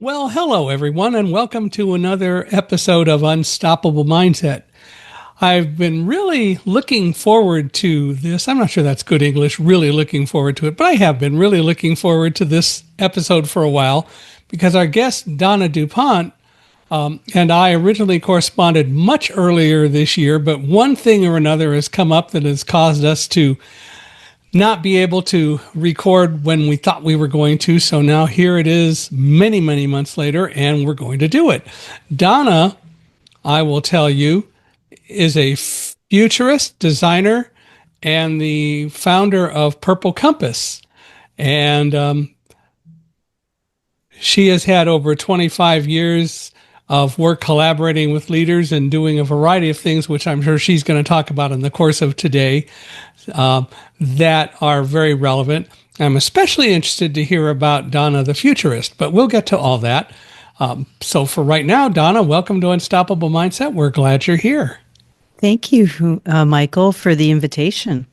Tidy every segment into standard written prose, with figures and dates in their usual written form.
Well, hello everyone, and welcome to another episode of Unstoppable Mindset. I've been really looking forward to this. I'm not sure that's good English, really looking forward to it, but I have been really looking forward to this episode for a while because our guest, Donna Dupont, and I originally corresponded much earlier this year, but one thing or another has come up that has caused us to not be able to record when we thought we were going to. So now here it is many, many months later, and we're going to do it. Donna, I will tell you, is a futurist designer and the founder of Purple Compass. And she has had over 25 years of work collaborating with leaders and doing a variety of things, which I'm sure she's going to talk about in the course of today, that are very relevant. I'm especially interested to hear about Donna the futurist, but we'll get to all that. So for right now, Donna, welcome to Unstoppable Mindset. We're glad you're here. Thank you, Michael, for the invitation.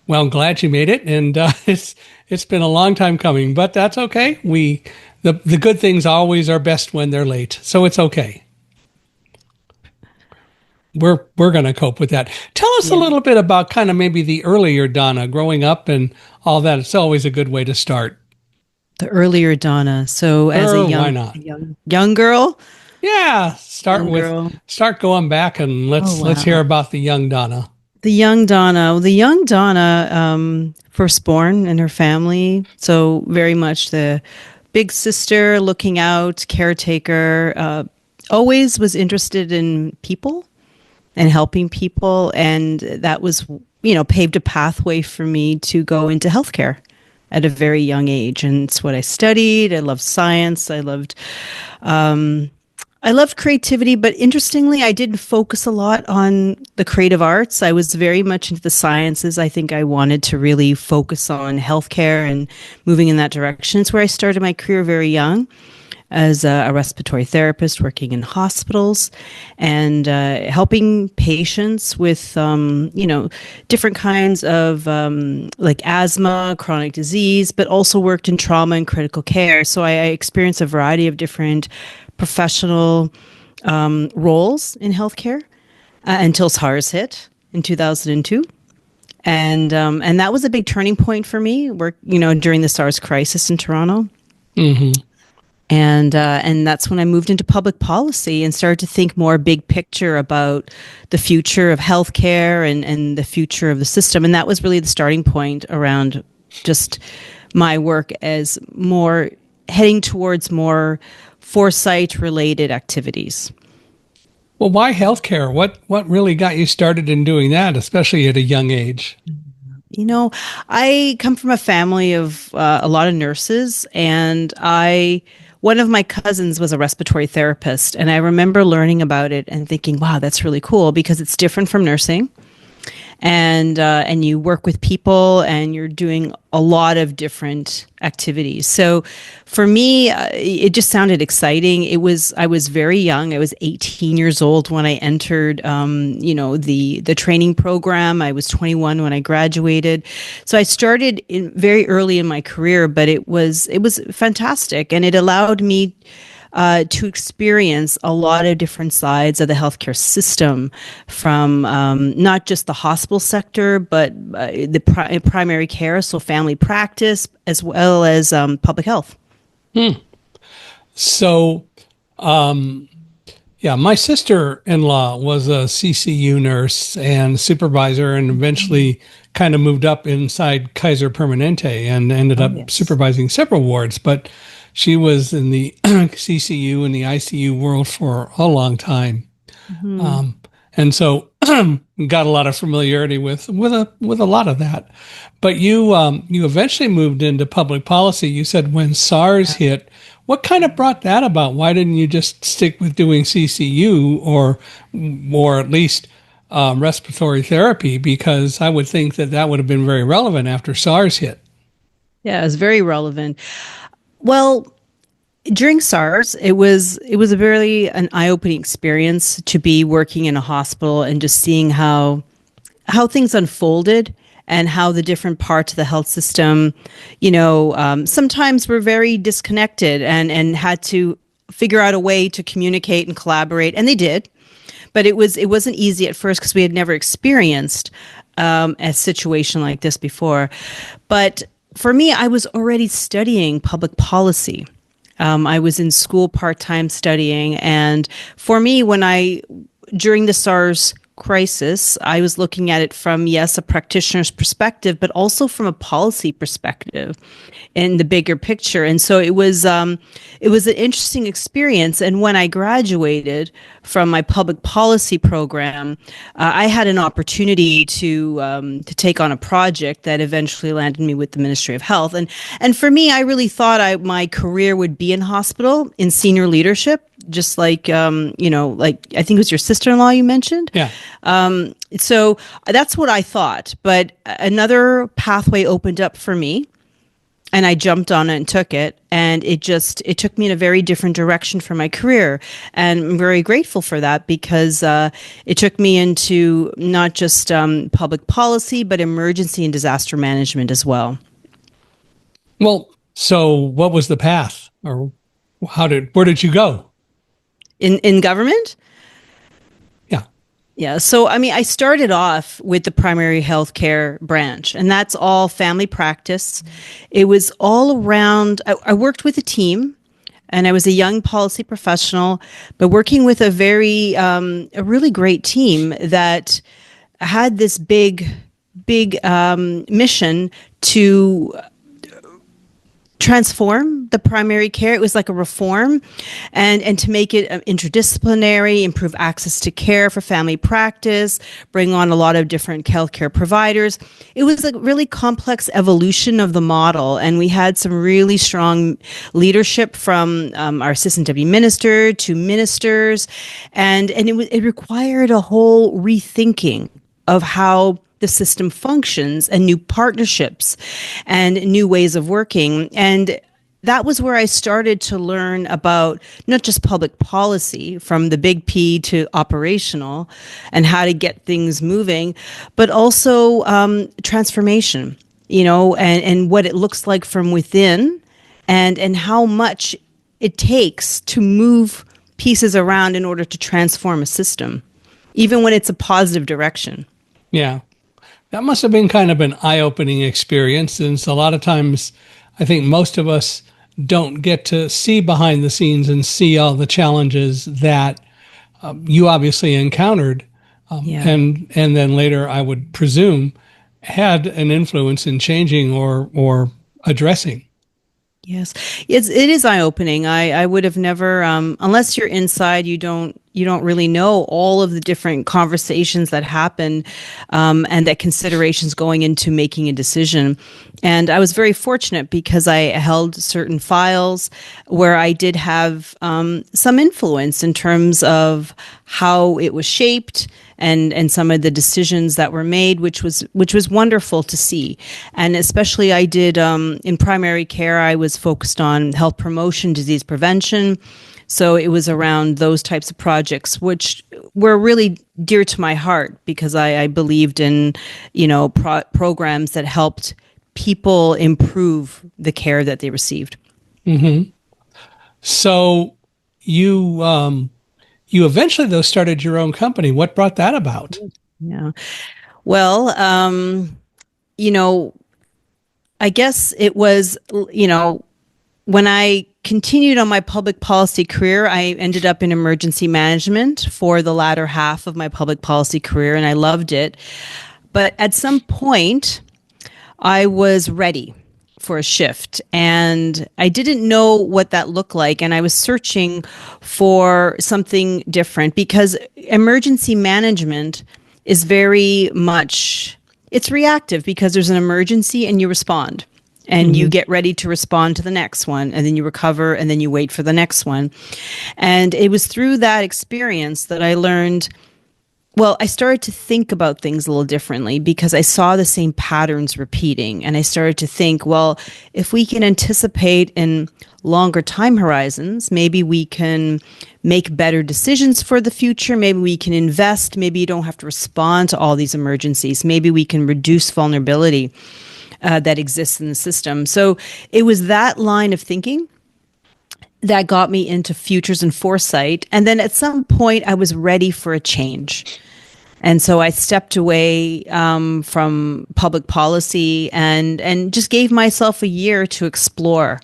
Well, I'm glad you made it, and it's been a long time coming, but that's okay. The good things always are best when they're late, so it's okay. We're going to cope with that. Tell us a little bit about kind of maybe the earlier Donna growing up and all that. It's always a good way to start. The earlier Donna. So as a why not? young girl. Yeah, start going back and let's hear about the young Donna. The young Donna. Well, the young Donna, firstborn in her family. So very much the big sister, looking out, caretaker. Always was interested in people and helping people, and that was, paved a pathway for me to go into healthcare at a very young age. And it's what I studied. I loved science. I loved creativity, but interestingly, I didn't focus a lot on the creative arts. I was very much into the sciences. I think I wanted to really focus on healthcare and moving in that direction. It's where I started my career very young as a respiratory therapist working in hospitals and helping patients with, different kinds of like asthma, chronic disease, but also worked in trauma and critical care. So I experienced a variety of different professional roles in healthcare until SARS hit in 2002. And that was a big turning point for me, during the SARS crisis in Toronto. Mm-hmm. And that's when I moved into public policy and started to think more big picture about the future of healthcare and the future of the system. And that was really the starting point around just my work as more heading towards more Foresight related activities. Well, why healthcare? What really got you started in doing that, especially at a young age? I come from a family of a lot of nurses, and one of my cousins was a respiratory therapist, and I remember learning about it and thinking, wow, that's really cool because it's different from nursing. And you work with people and you're doing a lot of different activities. So for me, it just sounded exciting. I was very young. I was 18 years old when I entered, the training program. I was 21 when I graduated. So I started very early in my career, but it was fantastic. And it allowed me to experience a lot of different sides of the healthcare system, from not just the hospital sector, but the primary care, so family practice, as well as public health. So, my sister-in-law was a CCU nurse and supervisor, and eventually kind of moved up inside Kaiser Permanente and ended up supervising several wards, but she was in the CCU and the ICU world for a long time. Mm-hmm. And so got a lot of familiarity with a lot of that. But you eventually moved into public policy. You said when SARS hit, what kind of brought that about? Why didn't you just stick with doing CCU or at least respiratory therapy? Because I would think that would have been very relevant after SARS hit. Yeah, it was very relevant. Well, during SARS, it was a very an eye-opening experience to be working in a hospital and just seeing how things unfolded and how the different parts of the health system, sometimes were very disconnected and had to figure out a way to communicate and collaborate, and they did. But it wasn't easy at first because we had never experienced a situation like this before. But for me, I was already studying public policy. I was in school part-time studying, and for me, during the SARS crisis, I was looking at it from, yes, a practitioner's perspective, but also from a policy perspective in the bigger picture. And so it was an interesting experience. And when I graduated from my public policy program, I had an opportunity to take on a project that eventually landed me with the Ministry of Health. And for me, I really thought my career would be in hospital, in senior leadership, just like, like I think it was your sister-in-law you mentioned. Yeah. So that's what I thought. But another pathway opened up for me, and I jumped on it and took it. And it took me in a very different direction for my career. And I'm very grateful for that, because it took me into not just public policy, but emergency and disaster management as well. Well, so what was the path, or where did you go? In government? Yeah. Yeah. So, I started off with the primary healthcare branch, and that's all family practice. It was all around, I worked with a team, and I was a young policy professional, but working with a really great team that had this big mission to transform the primary care. It was like a reform, and to make it interdisciplinary, improve access to care for family practice, bring on a lot of different healthcare providers. It was a really complex evolution of the model, and we had some really strong leadership from our assistant deputy minister to ministers, and it required a whole rethinking of how the system functions, and new partnerships and new ways of working. And that was where I started to learn about not just public policy, from the big P to operational, and how to get things moving, but also transformation, and what it looks like from within, and how much it takes to move pieces around in order to transform a system, even when it's a positive direction. Yeah. That must have been kind of an eye-opening experience, since a lot of times I think most of us don't get to see behind the scenes and see all the challenges that you obviously encountered, and then later, I would presume, had an influence in changing or addressing. Yes, it is eye-opening. I would have never, unless you're inside, you don't really know all of the different conversations that happen, and that considerations going into making a decision. And I was very fortunate, because I held certain files where I did have some influence in terms of how it was shaped, and some of the decisions that were made, which was wonderful to see. And especially I did in primary care, I was focused on health promotion, disease prevention. So it was around those types of projects, which were really dear to my heart, because I believed in, programs that helped people improve the care that they received. Mm-hmm. So you eventually, though, started your own company. What brought that about? Yeah. Well, I guess it was, when I continued on my public policy career, I ended up in emergency management for the latter half of my public policy career, and I loved it. But at some point, I was ready for a shift, and I didn't know what that looked like, and I was searching for something different, because emergency management is very much, it's reactive, because there's an emergency and you respond. And you get ready to respond to the next one, and then you recover, and then you wait for the next one. And it was through that experience that I learned Well, I started to think about things a little differently because I saw the same patterns repeating. And I started to think, well, if we can anticipate in longer time horizons, maybe we can make better decisions for the future. Maybe we can invest. Maybe you don't have to respond to all these emergencies. Maybe we can reduce vulnerability that exists in the system. So it was that line of thinking that got me into futures and foresight. And then at some point, I was ready for a change. And so I stepped away from public policy and just gave myself a year to explore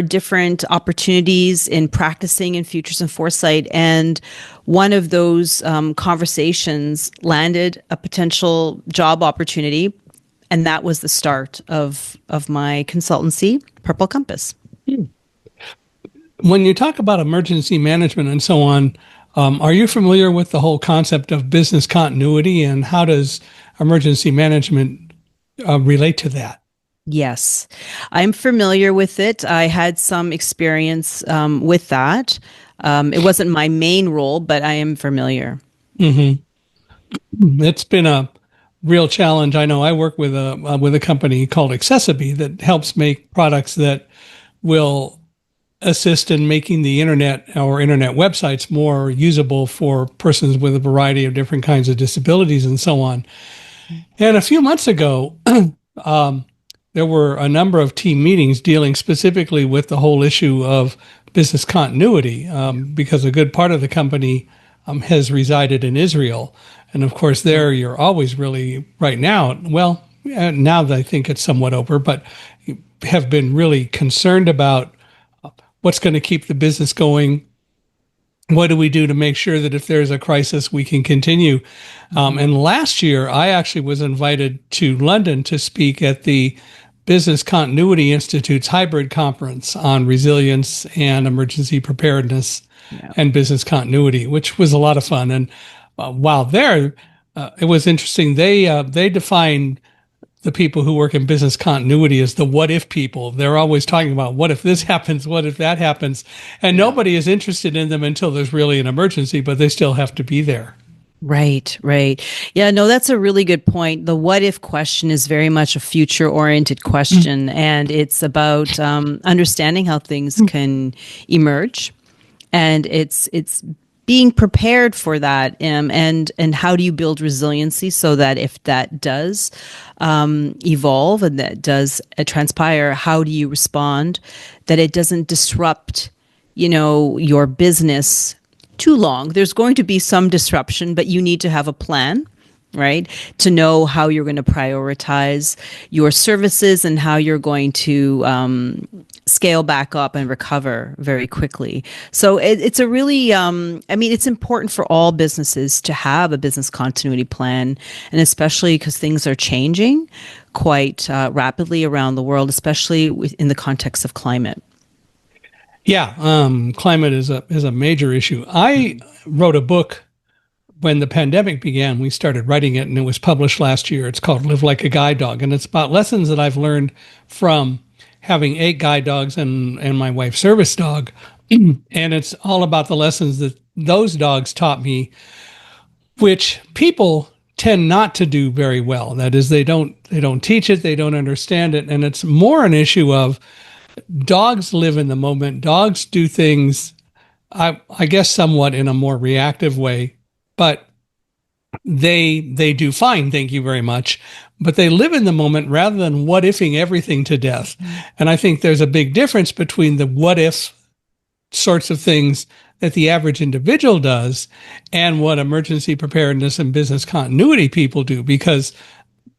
different opportunities in practicing in futures and foresight. And one of those conversations landed a potential job opportunity. And that was the start of my consultancy, Purple Compass. When you talk about emergency management and so on, are you familiar with the whole concept of business continuity, and how does emergency management relate to that? Yes, I'm familiar with it. I had some experience with that. It wasn't my main role, but I am familiar. It's been a real challenge. I know I work with a company called Accessiby that helps make products that will assist in making the internet or internet websites more usable for persons with a variety of different kinds of disabilities and so on. And a few months ago, there were a number of team meetings dealing specifically with the whole issue of business continuity, because a good part of the company has resided in Israel. And of course, there you're always really right now, well, now that I think it's somewhat over, but have been really concerned about what's going to keep the business going. What do we do to make sure that if there's a crisis, we can continue? And last year, I actually was invited to London to speak at the Business Continuity Institute's hybrid conference on resilience and emergency preparedness and business continuity, which was a lot of fun. And while there, it was interesting. They defined the people who work in business continuity as the what if people. They're always talking about what if this happens, what if that happens, and nobody is interested in them until there's really an emergency, but they still have to be there. Right, right. Yeah, no, that's a really good point. The what if question is very much a future oriented question, and it's about understanding how things can emerge, and it's being prepared for that, and how do you build resiliency so that if that does evolve and that does transpire, how do you respond that it doesn't disrupt, your business too long. There's going to be some disruption, but you need to have a plan, right? To know how you're going to prioritize your services and how you're going to scale back up and recover very quickly. So it's a really, it's important for all businesses to have a business continuity plan, and especially because things are changing quite rapidly around the world, especially in the context of climate. Yeah, climate is a major issue. I wrote a book when the pandemic began. We started writing it, and it was published last year. It's called Live Like a Guide Dog, and it's about lessons that I've learned from having 8 guide dogs and my wife's service dog. And it's all about the lessons that those dogs taught me, which people tend not to do very well. That is, they don't teach it, they don't understand it, and it's more an issue of dogs live in the moment. Dogs do things, I guess, somewhat in a more reactive way, but they do fine, thank you very much. But they live in the moment rather than what-ifing everything to death. And I think there's a big difference between the what-if sorts of things that the average individual does and what emergency preparedness and business continuity people do, because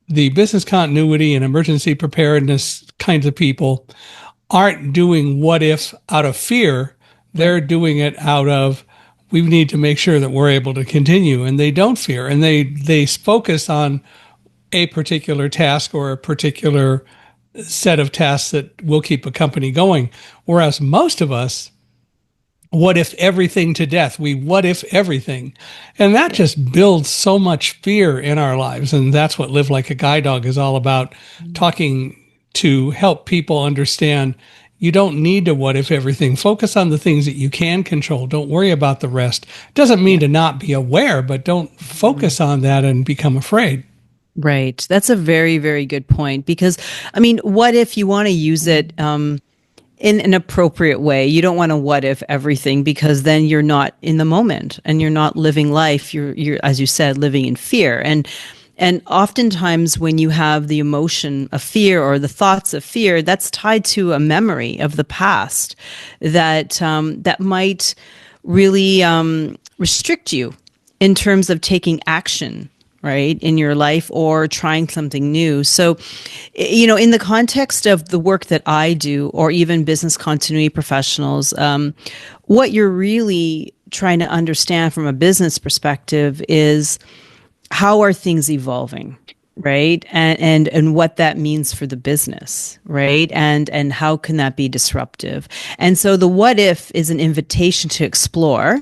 the business continuity and emergency preparedness kinds of people aren't doing what if out of fear. They're doing it out of, we need to make sure that we're able to continue, and they don't fear, and they focus on a particular task or a particular set of tasks that will keep a company going. Whereas most of us, what if everything to death? We what if everything. And that just builds so much fear in our lives. And that's what Live Like a Guide Dog is all about, talking to help people understand, You don't need to what if everything. Focus on the things that you can control. Don't worry about the rest. Doesn't mean to not be aware, but don't focus on that and become afraid. Right. That's a very, very good point because, I mean, what if you want to use it in an appropriate way? You don't want to what if everything because then you're not in the moment and you're not living life. You're, as you said, living in fear. And oftentimes when you have the emotion of fear or the thoughts of fear, that's tied to a memory of the past that, that might really restrict you in terms of taking action, right, in your life or trying something new. So, you know, in the context of the work that I do, or even business continuity professionals, what you're really trying to understand from a business perspective is how are things evolving, right? And what that means for the business, right? And how can that be disruptive? And so the what if is an invitation to explore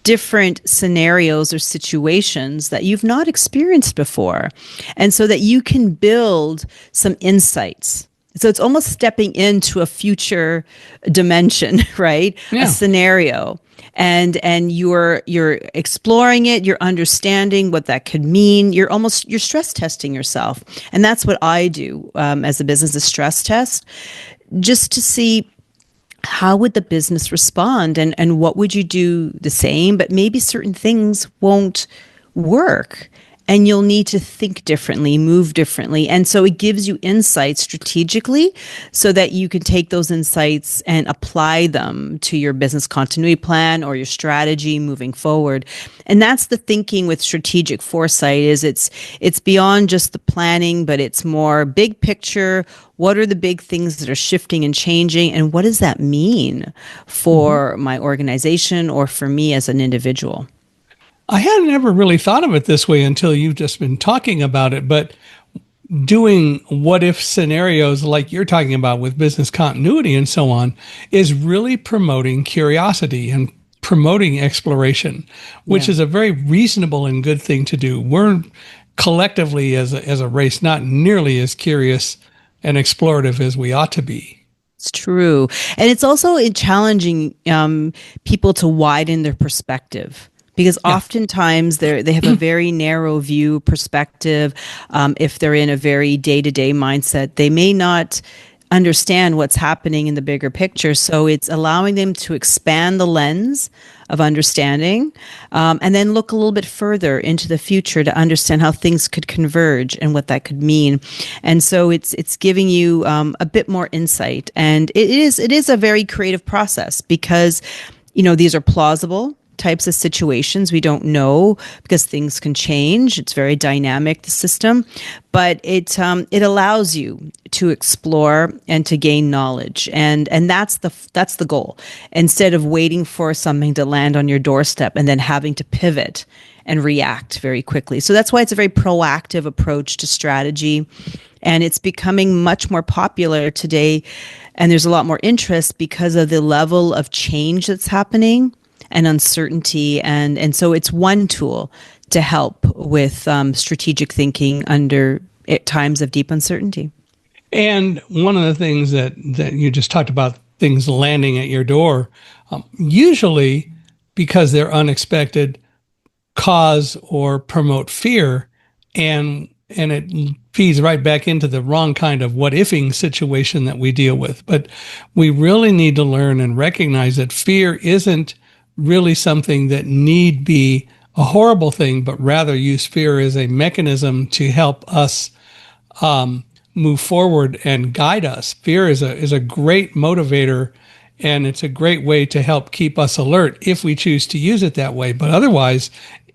different scenarios or situations that you've not experienced before. And so that you can build some insights. So it's almost stepping into a future dimension, right? Yeah. A scenario. And you're exploring it, you're understanding what that could mean. You're stress testing yourself. And that's what I do as a business, a stress test, just to see how would the business respond and what would you do the same, but maybe certain things won't work. And you'll need to think differently, move differently. And so it gives you insights strategically so that you can take those insights and apply them to your business continuity plan or your strategy moving forward. And that's the thinking with strategic foresight is it's beyond just the planning, but it's more big picture. What are the big things that are shifting and changing? And what does that mean for my organization or for me as an individual? I hadn't ever really thought of it this way until you've just been talking about it, but doing what if scenarios like you're talking about with business continuity and so on is really promoting curiosity and promoting exploration, which is a very reasonable and good thing to do. We're collectively as a race not nearly as curious and explorative as we ought to be. It's true. And it's also challenging people to widen their perspective. Because oftentimes they have a very narrow view perspective. If they're in a very day-to-day mindset, they may not understand what's happening in the bigger picture. So it's allowing them to expand the lens of understanding and then look a little bit further into the future to understand how things could converge and what that could mean. And so it's giving you a bit more insight. And it is a very creative process because, you know, these are plausible types of situations. We don't know because things can change. It's very dynamic, the system, but it allows you to explore and to gain knowledge. And that's the goal. Instead of waiting for something to land on your doorstep and then having to pivot and react very quickly. So that's why it's a very proactive approach to strategy. And it's becoming much more popular today. And there's a lot more interest because of the level of change that's happening and uncertainty. And so it's one tool to help with strategic thinking under times of deep uncertainty. And one of the things that you just talked about, things landing at your door, usually because they're unexpected, cause or promote fear, and it feeds right back into the wrong kind of what-ifing situation that we deal with. But we really need to learn and recognize that fear isn't really something that need be a horrible thing, but rather use fear as a mechanism to help us move forward and guide us. Fear is a great motivator, and it's a great way to help keep us alert if we choose to use it that way. But otherwise,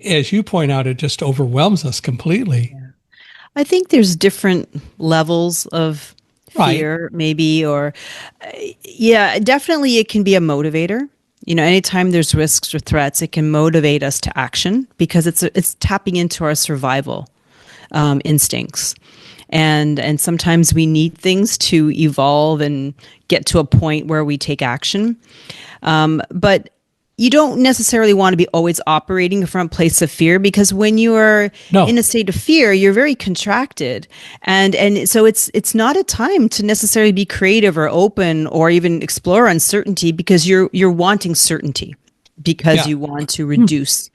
as you point out, it just overwhelms us completely. Yeah. I think there's different levels of fear, maybe, or definitely it can be a motivator. You know, anytime there's risks or threats, it can motivate us to action because it's tapping into our survival instincts. And sometimes we need things to evolve and get to a point where we take action. But you don't necessarily want to be always operating from a place of fear, because when you are No. in a state of fear, you're very contracted. And so it's not a time to necessarily be creative or open or even explore uncertainty, because you're wanting certainty, because Yeah. you want to reduce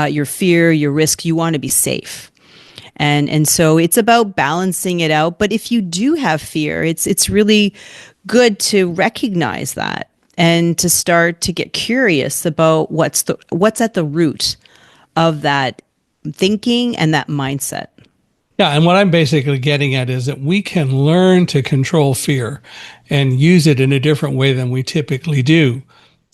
your fear, your risk, you want to be safe. And so it's about balancing it out. But if you do have fear, it's really good to recognize that and to start to get curious about what's at the root of that thinking and that mindset. Yeah, and what I'm basically getting at is that we can learn to control fear and use it in a different way than we typically do.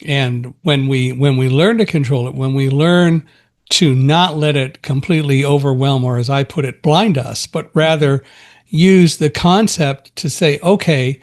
And when we learn to control it, when we learn to not let it completely overwhelm, or as I put it, blind us, but rather use the concept to say, okay,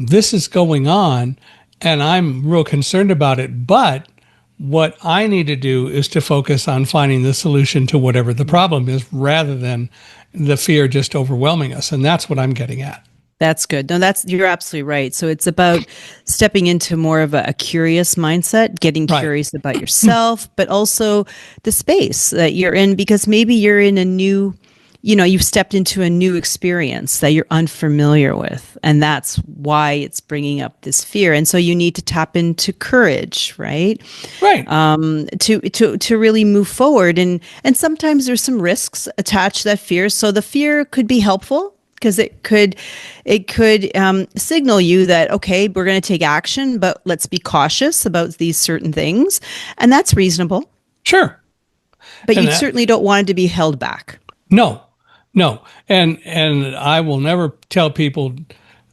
this is going on and I'm real concerned about it, but what I need to do is to focus on finding the solution to whatever the problem is, rather than the fear just overwhelming us. And that's what I'm getting at. That's good. No, you're absolutely right. So it's about stepping into more of a curious mindset, getting Right. curious about yourself, but also the space that you're in, because maybe you're in a new, you've stepped into a new experience that you're unfamiliar with. And that's why it's bringing up this fear. And so you need to tap into courage, right? Right. To really move forward. And sometimes there's some risks attached to that fear. So the fear could be helpful, because it could signal you that, okay, we're going to take action, but let's be cautious about these certain things. And that's reasonable. Sure. But And you certainly don't want it to be held back. No, no. And I will never tell people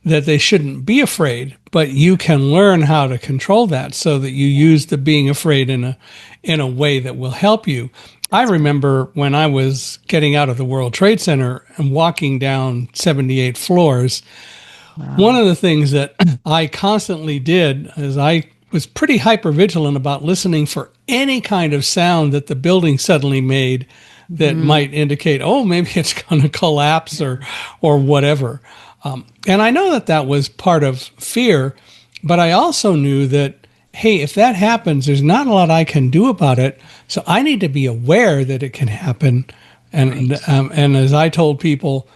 that they shouldn't be afraid, but you can learn how to control that so that you use the being afraid in a way that will help you. I remember when I was getting out of the World Trade Center and walking down 78 floors, one of the things that I constantly did is I was pretty hypervigilant about listening for any kind of sound that the building suddenly made that might indicate, oh, maybe it's going to collapse or whatever. And I know that that was part of fear, but I also knew that, hey, if that happens, there's not a lot I can do about it. So I need to be aware that it can happen. And and as I told people,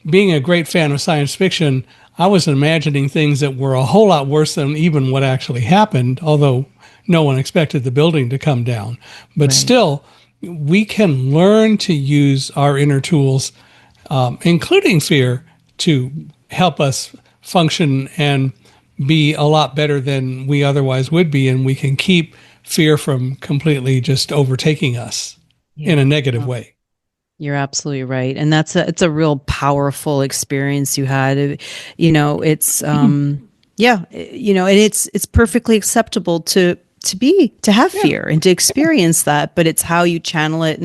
being a great fan of science fiction, I was imagining things that were a whole lot worse than even what actually happened, although no one expected the building to come down. But still, we can learn to use our inner tools, including fear, to help us function and be a lot better than we otherwise would be. And we can keep fear from completely just overtaking us in a negative way. You're absolutely right. And it's a real powerful experience you had. It's and it's perfectly acceptable to have fear and to experience that, but it's how you channel it,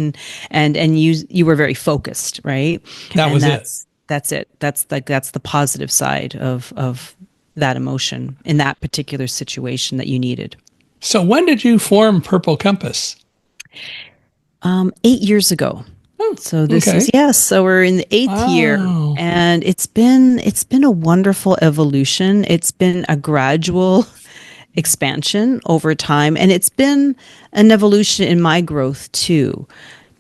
and you were very focused, right? That's it. That's the positive side of that emotion in that particular situation that you needed. So when did you form Purple Compass? 8 years ago. So this okay. is so we're in the 8th year, and it's been a wonderful evolution. It's been a gradual expansion over time, and it's been an evolution in my growth too,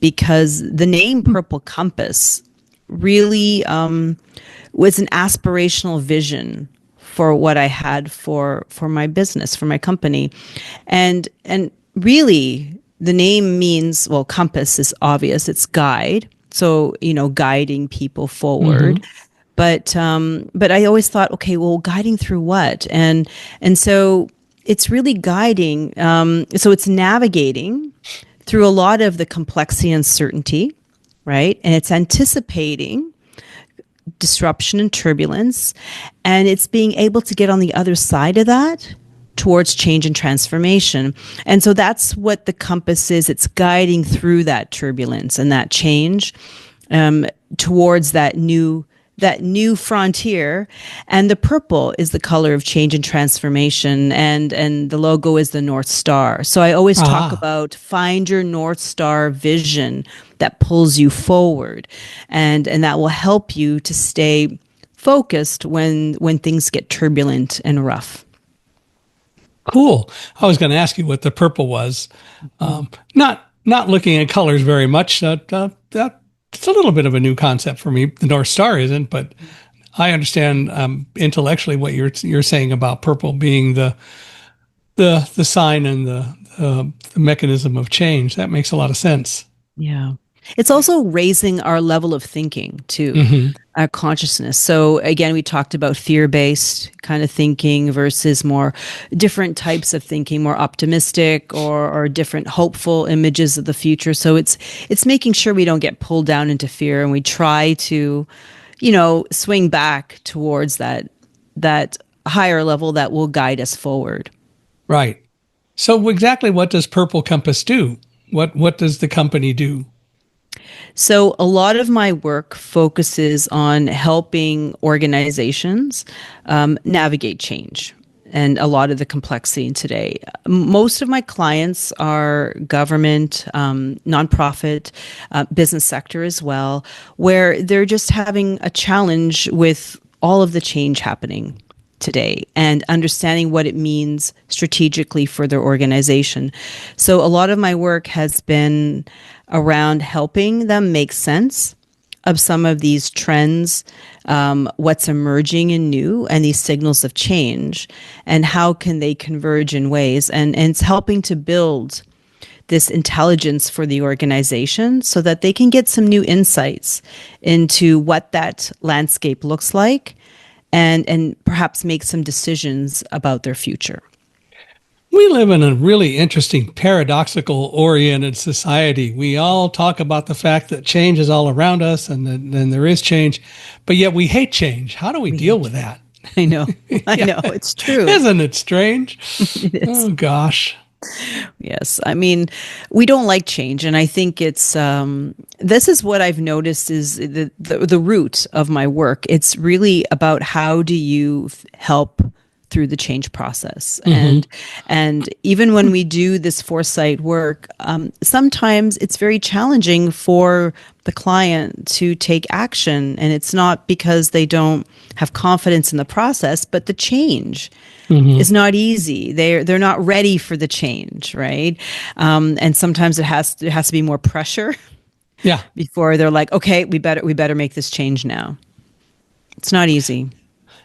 because the name Purple Compass really was an aspirational vision for what I had for my business, for my company, and really. The name means, well, compass is obvious. It's guide. So, guiding people forward. But I always thought, okay, well, guiding through what? And so it's really guiding. So it's navigating through a lot of the complexity and uncertainty, right? And it's anticipating disruption and turbulence. And it's being able to get on the other side of that towards change and transformation. And so that's what the compass is. It's guiding through that turbulence and that change towards that new frontier. And the purple is the color of change and transformation, and the logo is the North Star. So I always talk about find your North Star vision that pulls you forward, and that will help you to stay focused when things get turbulent and rough. Cool. I was going to ask you what the purple was. Not looking at colors very much. That it's a little bit of a new concept for me. The North Star isn't, but I understand intellectually what you're saying about purple being the sign and the mechanism of change. That makes a lot of sense. Yeah. It's also raising our level of thinking too, our consciousness. So again, we talked about fear-based kind of thinking versus more different types of thinking, more optimistic or different hopeful images of the future. So it's making sure we don't get pulled down into fear, and we try to, swing back towards that higher level that will guide us forward. Right. So exactly what does Purple Compass do? What does the company do? So a lot of my work focuses on helping organizations navigate change and a lot of the complexity today. Most of my clients are government, nonprofit, business sector as well, where they're just having a challenge with all of the change happening today and understanding what it means strategically for their organization. So a lot of my work has been around helping them make sense of some of these trends, what's emerging and new, and these signals of change, and how can they converge in ways. And it's helping to build this intelligence for the organization so that they can get some new insights into what that landscape looks like and perhaps make some decisions about their future. We live in a really interesting paradoxical oriented society. We all talk about the fact that change is all around us and then there is change, but yet we hate change. How do we deal with that? I know. I know. It's true. Isn't it strange? It is. Oh, gosh. Yes. I mean, we don't like change. And I think it's, this is what I've noticed is the root of my work. It's really about how do you help through the change process. And even when we do this Foresight work, sometimes it's very challenging for the client to take action. And it's not because they don't have confidence in the process, but the change is not easy. They're not ready for the change, right? And sometimes there has to be more pressure. Yeah. Before they're like, okay, we better make this change now. It's not easy.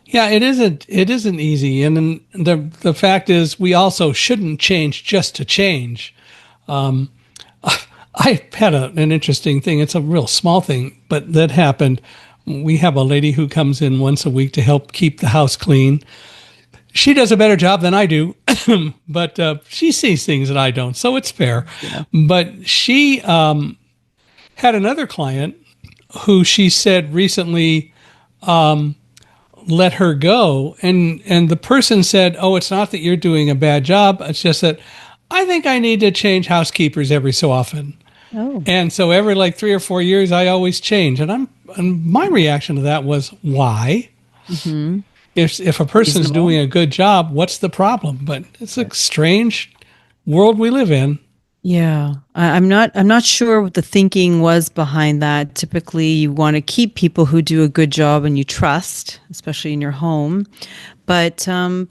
Yeah, it isn't easy. And then the fact is we also shouldn't change just to change. I had an interesting thing. It's a real small thing, but that happened. We have a lady who comes in once a week to help keep the house clean. She does a better job than I do, but she sees things that I don't, so it's fair. Yeah. But she had another client who she said recently let her go, and the person said, "Oh, it's not that you're doing a bad job. It's just that I think I need to change housekeepers every so often." Oh. And so every like 3 or 4 years, I always change. And my reaction to that was, why? If a person's doing a good job, what's the problem? But it's a strange world we live in. Yeah, I'm not sure what the thinking was behind that. Typically, you want to keep people who do a good job and you trust, especially in your home. But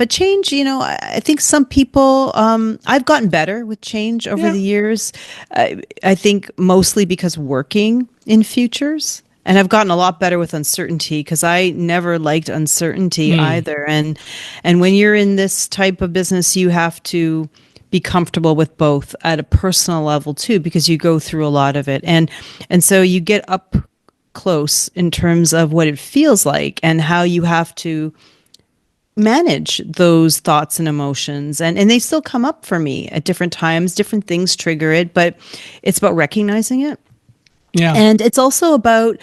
change, I think some people, I've gotten better with change over the years. I think mostly because working in futures. And I've gotten a lot better with uncertainty because I never liked uncertainty either. And when you're in this type of business, you have to be comfortable with both at a personal level too, because you go through a lot of it. And so you get up close in terms of what it feels like and how you have to manage those thoughts and emotions. And they still come up for me at different times, different things trigger it, but it's about recognizing it. Yeah. And it's also about,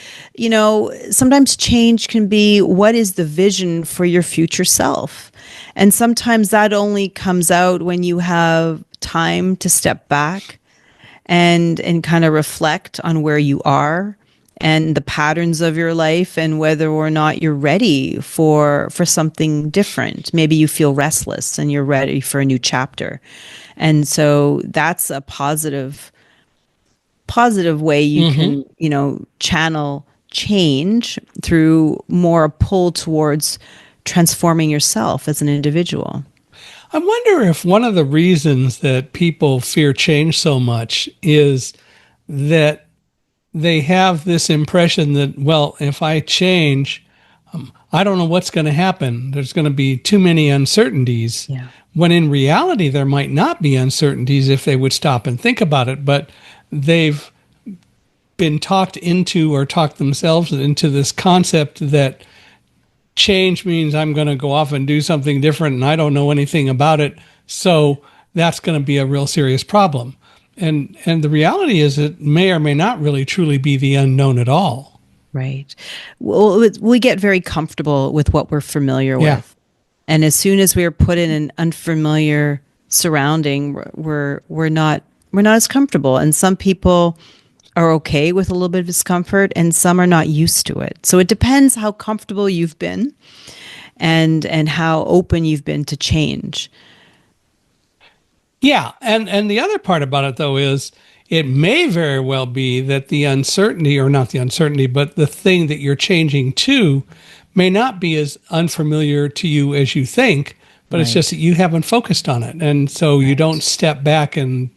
sometimes change can be what is the vision for your future self. And sometimes that only comes out when you have time to step back and kind of reflect on where you are and the patterns of your life and whether or not you're ready for something different. Maybe you feel restless and you're ready for a new chapter. And so that's a positive way you can, channel change through more pull towards transforming yourself as an individual. I wonder if one of the reasons that people fear change so much is that they have this impression that, well, if I change, I don't know what's going to happen. There's going to be too many uncertainties. Yeah. When in reality, there might not be uncertainties if they would stop and think about it. But they've been talked into or talked themselves into this concept that change means I'm going to go off and do something different and I don't know anything about it. So that's going to be a real serious problem. And the reality is it may or may not really truly be the unknown at all. Right. Well, we get very comfortable with what we're familiar Yeah. with. And as soon as we are put in an unfamiliar surrounding, we're not as comfortable. And some people are okay with a little bit of discomfort and some are not used to it. So it depends how comfortable you've been and how open you've been to change. Yeah, and the other part about it though is it may very well be that the uncertainty, or not the uncertainty, but the thing that you're changing to may not be as unfamiliar to you as you think, but it's just Right. that you haven't focused on it. And so you don't step back and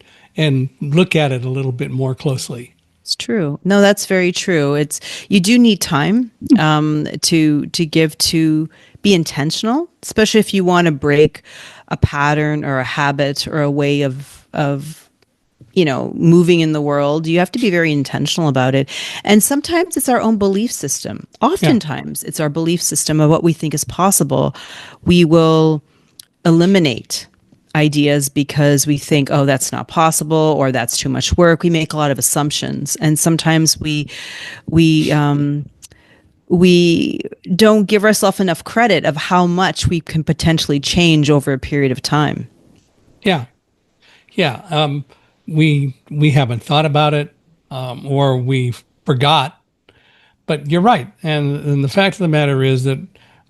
look at it a little bit more closely. It's true. No, that's very true. It's you do need time to give to be intentional, especially if you want to break a pattern or a habit or a way of moving in the world. You have to be very intentional about it. And sometimes it's our own belief system. Oftentimes it's our belief system of what we think is possible. We will eliminate ideas because we think, oh, that's not possible or that's too much work. We make a lot of assumptions, and sometimes we don't give ourselves enough credit of how much we can potentially change over a period of time. Yeah. Yeah. We haven't thought about it, or we forgot. But you're right. And the fact of the matter is that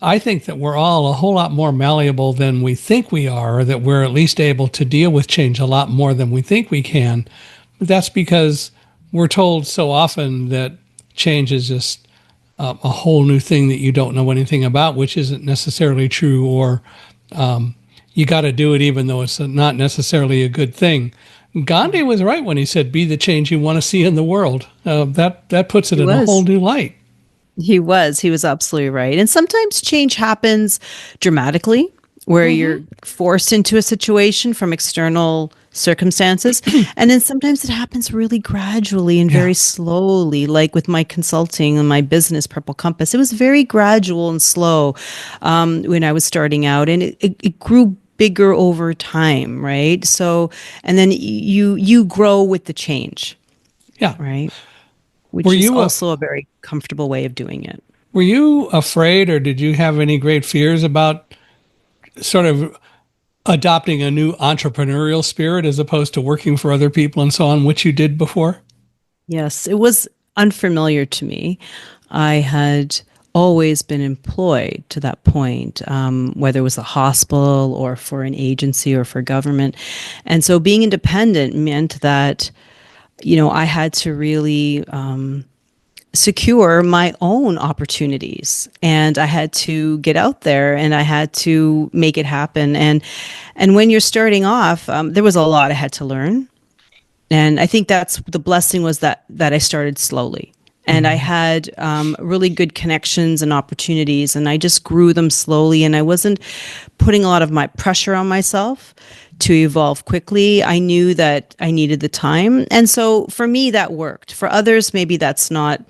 I think that we're all a whole lot more malleable than we think we are, or that we're at least able to deal with change a lot more than we think we can. But that's because we're told so often that change is just a whole new thing that you don't know anything about, which isn't necessarily true, or you got to do it even though it's not necessarily a good thing. Gandhi was right when he said, "Be the change you want to see in the world." That puts it He in a whole was. new light. He was absolutely right. And sometimes change happens dramatically where you're forced into a situation from external circumstances. And then sometimes it happens really gradually and Yeah. very slowly, like with my consulting and my business, Purple Compass. It was very gradual and slow when I was starting out, and it grew bigger over time, right? So, and then you grow with the change, Yeah. right? Were Which is you also a very comfortable way of doing it. were you afraid, or did you have any great fears about sort of adopting a new entrepreneurial spirit as opposed to working for other people and so on, which you did before? Yes, it was unfamiliar to me. I had always been employed to that point, whether it was a hospital or for an agency or for government. And so being independent meant that, I had to really secure my own opportunities, and I had to get out there and I had to make it happen. And when you're starting off, there was a lot I had to learn. And I think that's the blessing, was that I started slowly, and I had really good connections and opportunities, and I just grew them slowly, and I wasn't putting a lot of my pressure on myself to evolve quickly. I knew that I needed the time, and so for me that worked. For others, maybe that's not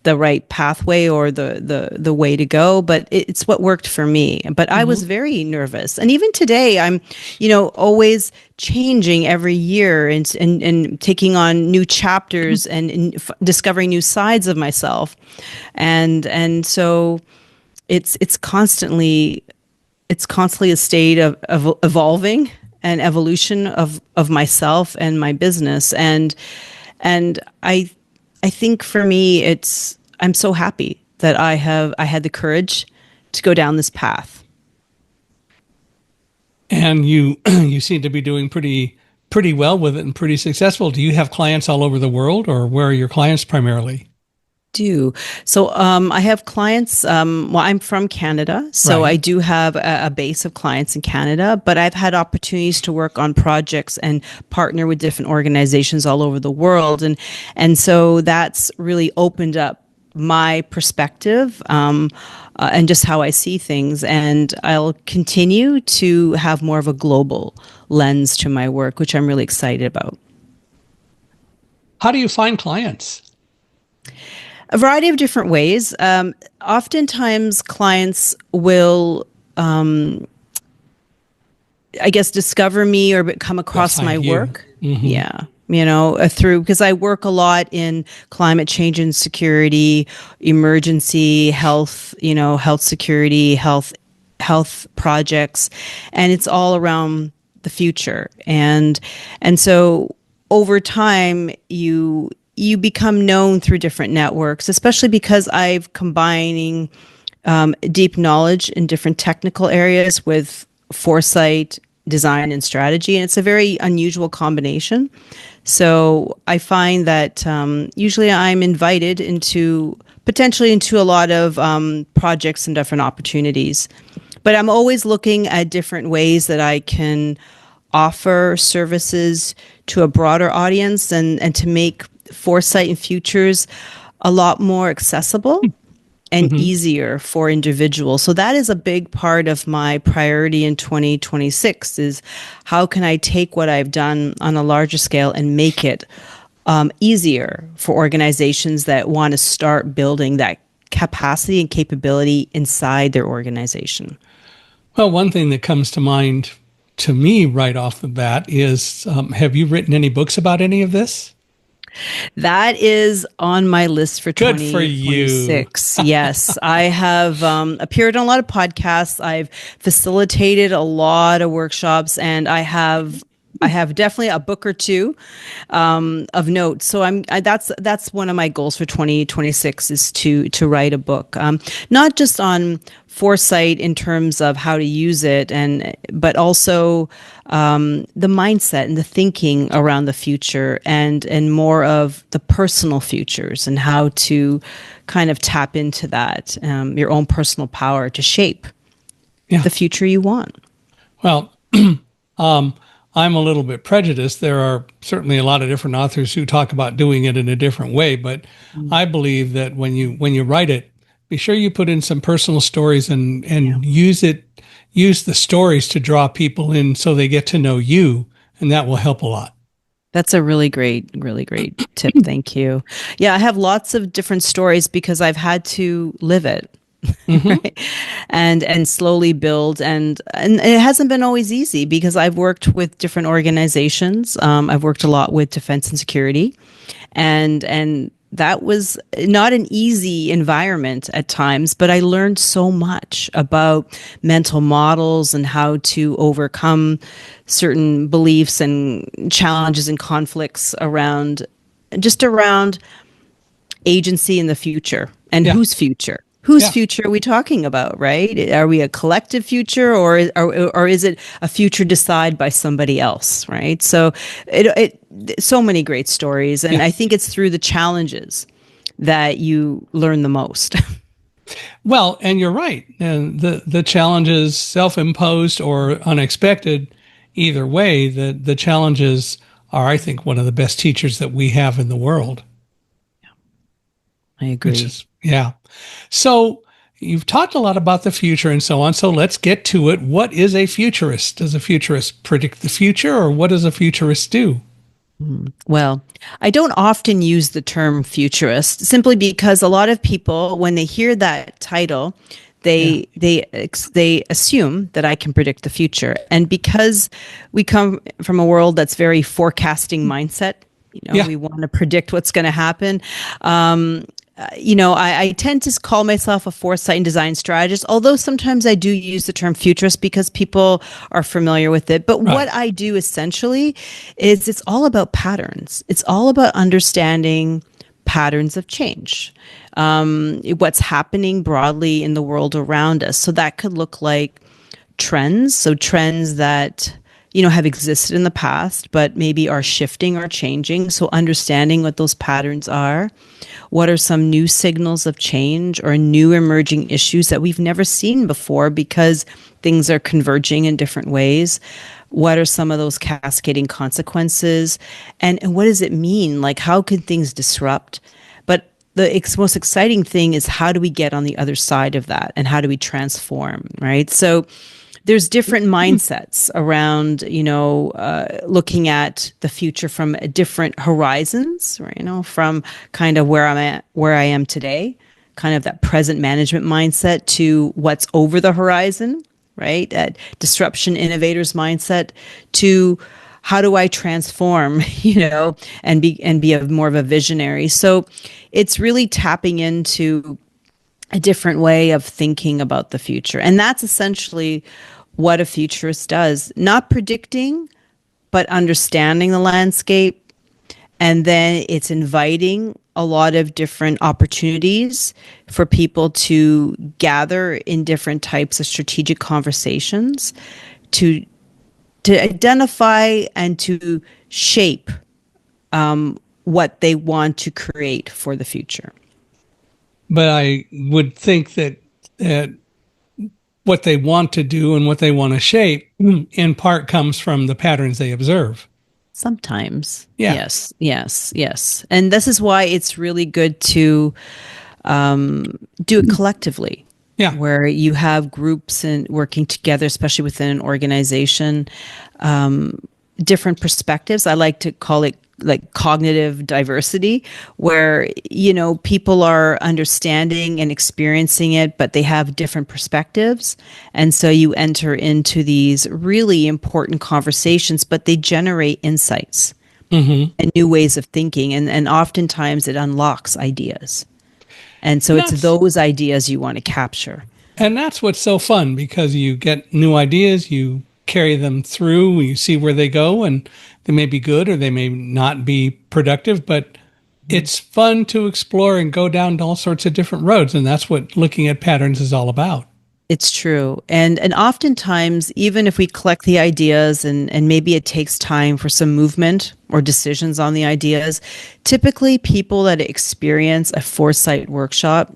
the right pathway or the way to go, but it's what worked for me. But I was very nervous, and even today I'm always changing every year, and taking on new chapters, and discovering new sides of myself, and so it's constantly a state of evolving and evolution of myself and my business. And I think for me, I'm so happy that I had the courage to go down this path. And you you seem to be doing pretty well with it and pretty successful. Do you have clients all over the world, or where are your clients primarily? do. So I have clients. Well, I'm from Canada, so I Right. do have a base of clients in Canada, but I've had opportunities to work on projects and partner with different organizations all over the world. And so that's really opened up my perspective and just how I see things. And I'll continue to have more of a global lens to my work, which I'm really excited about. How do you find clients? A variety of different ways. Oftentimes, clients will, I guess, discover me or come They'll across my find you. work. Hmm. Yeah. Through because I work a lot in climate change and security, emergency health, health security, health projects, and it's all around the future. And so over time, you become known through different networks, especially because I've combining deep knowledge in different technical areas with foresight, design, and strategy. And it's a very unusual combination. So I find that usually I'm invited potentially into a lot of projects and different opportunities. But I'm always looking at different ways that I can offer services to a broader audience and to make foresight and futures a lot more accessible and Hmm. easier for individuals. So that is a big part of my priority in 2026 is how can I take what I've done on a larger scale and make it easier for organizations that want to start building that capacity and capability inside their organization. Well, one thing that comes to mind to me right off the bat is have you written any books about any of this? That is on my list for Good for you. 2026. Yes, I have appeared on a lot of podcasts. I've facilitated a lot of workshops, and I have definitely a book or two of notes. So that's one of my goals for 2026 is to write a book, not just on foresight in terms of how to use it, but also the mindset and the thinking around the future, and more of the personal futures and how to kind of tap into that your own personal power to shape Yeah. the future you want. Well, um, I'm a little bit prejudiced. There are certainly a lot of different authors who talk about doing it in a different way, but I believe that when you write it, be sure you put in some personal stories and use the stories to draw people in so they get to know you, and that will help a lot. That's a really great tip. Thank you. Yeah, I have lots of different stories because I've had to live it. Hmm. Right? And slowly build and it hasn't been always easy because I've worked with different organizations. I've worked a lot with defense and security, and that was not an easy environment at times, but I learned so much about mental models and how to overcome certain beliefs and challenges and conflicts around agency in the future and Yeah. whose future. Whose Yeah. future are we talking about, right? Are we a collective future or is it a future decided by somebody else, right? So so many great stories. And Yeah. I think it's through the challenges that you learn the most. Well, and you're right. And the challenges, self-imposed or unexpected, either way, the challenges are, I think, one of the best teachers that we have in the world. I Which agree. is, yeah. So you've talked a lot about the future and so on. So let's get to it. What is a futurist? Does a futurist predict the future, or what does a futurist do? Well, I don't often use the term futurist simply because a lot of people, when they hear that title, Yeah. they assume that I can predict the future. And because we come from a world that's very forecasting mindset, Yeah. we want to predict what's going to happen. I tend to call myself a foresight and design strategist, although sometimes I do use the term futurist because people are familiar with it. But Right. what I do essentially is it's all about patterns. It's all about understanding patterns of change, what's happening broadly in the world around us. So that could look like trends. So trends that have existed in the past, but maybe are shifting or changing. So understanding what those patterns are, What are some new signals of change or new emerging issues that we've never seen before because things are converging in different ways? What are some of those cascading consequences? And what does it mean? Like, how can things disrupt? But the most exciting thing is, how do we get on the other side of that? And how do we transform, right? So there's different mindsets around, looking at the future from different horizons, right? From kind of where I am today, kind of that present management mindset, to what's over the horizon, right? That disruption innovators mindset, to how do I transform, and be more of a visionary. So it's really tapping into a different way of thinking about the future. And that's essentially what a futurist does, not predicting, but understanding the landscape. And then it's inviting a lot of different opportunities for people to gather in different types of strategic conversations to identify and to shape what they want to create for the future. But I would think that what they want to do and what they want to shape in part comes from the patterns they observe. Sometimes. Yeah. Yes. And this is why it's really good to do it collectively. Yeah. Where you have groups and working together, especially within an organization, different perspectives. I like to call it like cognitive diversity, where, people are understanding and experiencing it, but they have different perspectives. And so you enter into these really important conversations, but they generate insights and new ways of thinking. And oftentimes it unlocks ideas. And so it's those ideas you want to capture. And that's what's so fun, because you get new ideas, you carry them through, you see where they go, and they may be good or they may not be productive, but it's fun to explore and go down all sorts of different roads. And that's what looking at patterns is all about. It's true. And oftentimes, even if we collect the ideas and maybe it takes time for some movement or decisions on the ideas, typically people that experience a Foresight workshop,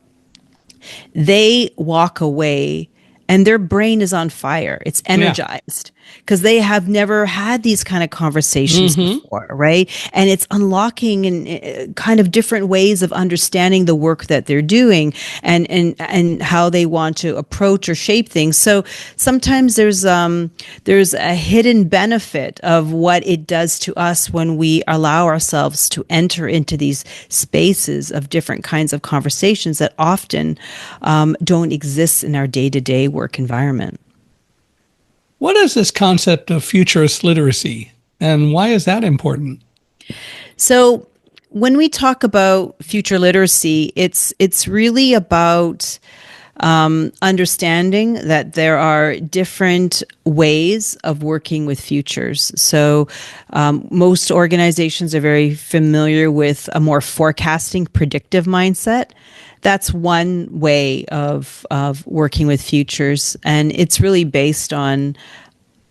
they walk away and their brain is on fire. It's energized because they have never had these kind of conversations before, right? And it's unlocking and kind of different ways of understanding the work that they're doing and how they want to approach or shape things. So sometimes there's a hidden benefit of what it does to us when we allow ourselves to enter into these spaces of different kinds of conversations that often don't exist in our day-to-day work environment. What is this concept of futurist literacy, and why is that important? So when we talk about future literacy, it's really about understanding that there are different ways of working with futures. So most organizations are very familiar with a more forecasting, predictive mindset. That's one way of working with futures, and it's really based on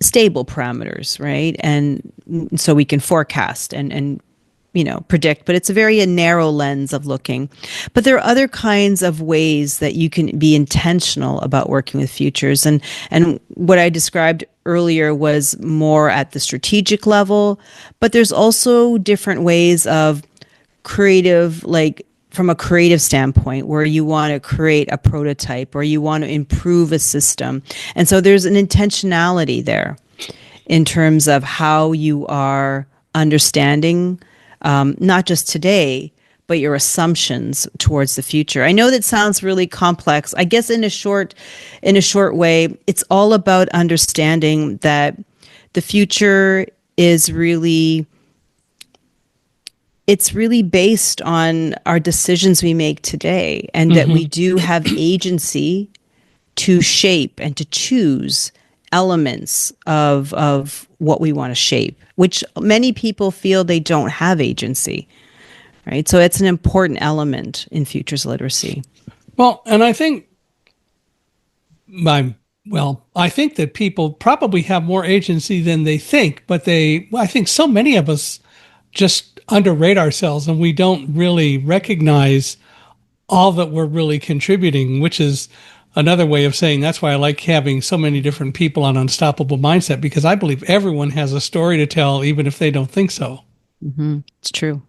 stable parameters, right? And so we can forecast and predict, but it's a very narrow lens of looking. But there are other kinds of ways that you can be intentional about working with futures. And what I described earlier was more at the strategic level, but there's also different ways of creative, like from a creative standpoint, where you want to create a prototype or you want to improve a system. And so there's an intentionality there in terms of how you are understanding not just today, but your assumptions towards the future. I know that sounds really complex. I guess in a short way, it's all about understanding that the future is really based on our decisions we make today, and that we do have agency to shape and to choose elements of what we want to shape, which many people feel they don't have agency, right? So it's an important element in futures literacy. Well, and I think that people probably have more agency than they think, but I think so many of us just underrate ourselves and we don't really recognize all that we're really contributing, which is another way of saying that's why I like having so many different people on Unstoppable Mindset, because I believe everyone has a story to tell, even if they don't think so. It's true.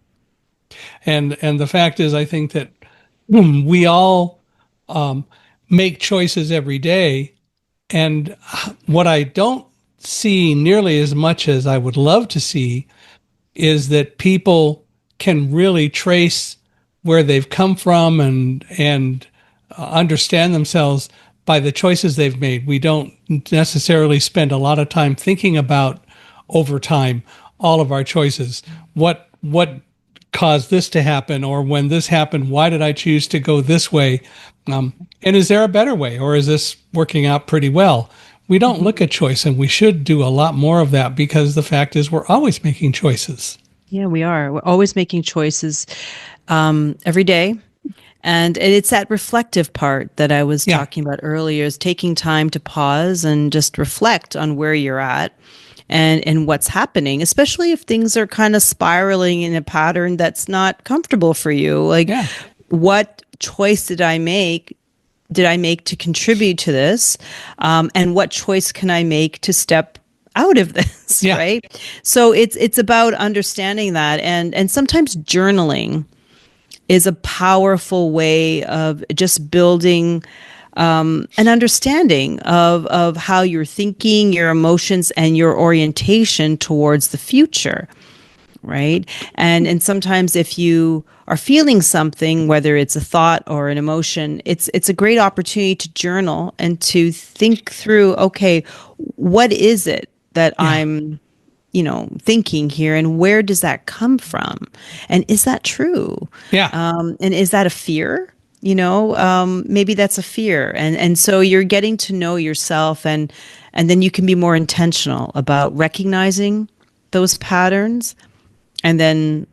And the fact is, I think that we all make choices every day. And what I don't see nearly as much as I would love to see is that people can really trace where they've come from and understand themselves by the choices they've made. We don't necessarily spend a lot of time thinking about over time all of our choices. What caused this to happen, or when this happened, why did I choose to go this way? And is there a better way, or is this working out pretty well? We don't look at choice, and we should do a lot more of that, because the fact is we're always making choices. Yeah, we are. We're always making choices every day. And it's that reflective part that I was talking about earlier, is taking time to pause and just reflect on where you're at and what's happening, especially if things are kind of spiraling in a pattern that's not comfortable for you. Like, what choice did I make? Did I make to contribute to this? And what choice can I make to step out of this? Right. So it's about understanding that. And sometimes journaling is a powerful way of just building an understanding of how you're thinking, your emotions, and your orientation towards the future. Right. And sometimes if you are feeling something, whether it's a thought or an emotion, it's a great opportunity to journal and to think through, okay, what is it that I'm thinking here, and where does that come from? And is that true? And is that a fear? Maybe that's a fear. And so you're getting to know yourself, and then you can be more intentional about recognizing those patterns and then